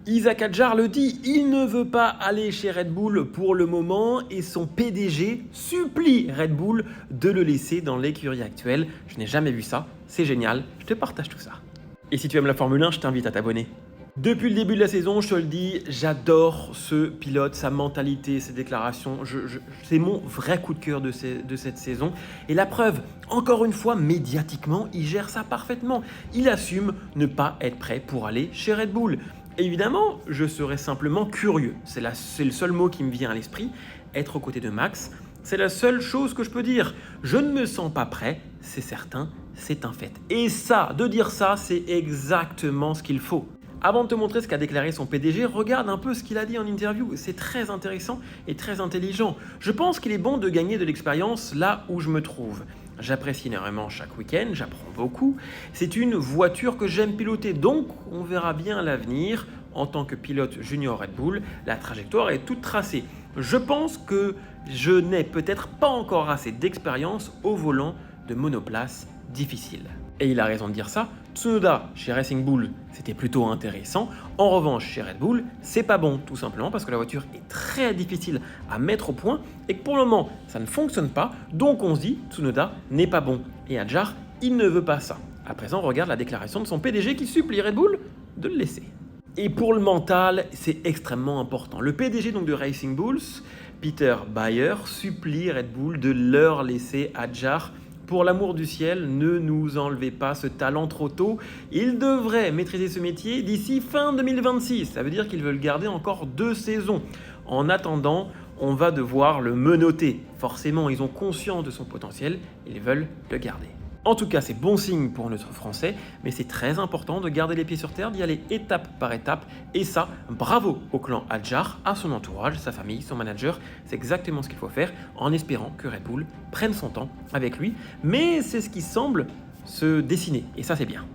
Isaac Hadjar le dit, il ne veut pas aller chez Red Bull pour le moment et son PDG supplie Red Bull de le laisser dans l'écurie actuelle. Je n'ai jamais vu ça, c'est génial, je te partage tout ça. Et si tu aimes la Formule 1, je t'invite à t'abonner. Depuis le début de la saison, je te le dis, j'adore ce pilote, sa mentalité, ses déclarations. C'est mon vrai coup de cœur de cette saison. Et la preuve, encore une fois, médiatiquement, il gère ça parfaitement. Il assume ne pas être prêt pour aller chez Red Bull. Évidemment, je serais simplement curieux. C'est le seul mot qui me vient à l'esprit. Être aux côtés de Max, c'est la seule chose que je peux dire. Je ne me sens pas prêt, c'est certain, c'est un fait. Et ça, de dire ça, c'est exactement ce qu'il faut. Avant de te montrer ce qu'a déclaré son PDG, regarde un peu ce qu'il a dit en interview. C'est très intéressant et très intelligent. Je pense qu'il est bon de gagner de l'expérience là où je me trouve. J'apprécie énormément chaque week-end, j'apprends beaucoup. C'est une voiture que j'aime piloter, donc on verra bien à l'avenir. En tant que pilote junior Red Bull, la trajectoire est toute tracée. Je pense que je n'ai peut-être pas encore assez d'expérience au volant de monoplace difficile. Et il a raison de dire ça. Tsunoda chez Racing Bull, c'était plutôt intéressant. En revanche, chez Red Bull, c'est pas bon, tout simplement parce que la voiture est très difficile à mettre au point et que pour le moment, ça ne fonctionne pas. Donc on se dit, Tsunoda n'est pas bon. Et Hadjar, il ne veut pas ça. À présent, regarde la déclaration de son PDG qui supplie Red Bull de le laisser. Et pour le mental, c'est extrêmement important. Le PDG donc de Racing Bulls, Peter Bayer, supplie Red Bull de leur laisser Hadjar. Pour l'amour du ciel, ne nous enlevez pas ce talent trop tôt. Il devrait maîtriser ce métier d'ici fin 2026. Ça veut dire qu'ils veulent garder encore 2 saisons. En attendant, on va devoir le menotter. Forcément, ils ont conscience de son potentiel, ils veulent le garder. En tout cas, c'est bon signe pour notre Français, mais c'est très important de garder les pieds sur terre, d'y aller étape par étape. Et ça, bravo au clan Hadjar, à son entourage, sa famille, son manager. C'est exactement ce qu'il faut faire en espérant que Red Bull prenne son temps avec lui. Mais c'est ce qui semble se dessiner, et ça c'est bien.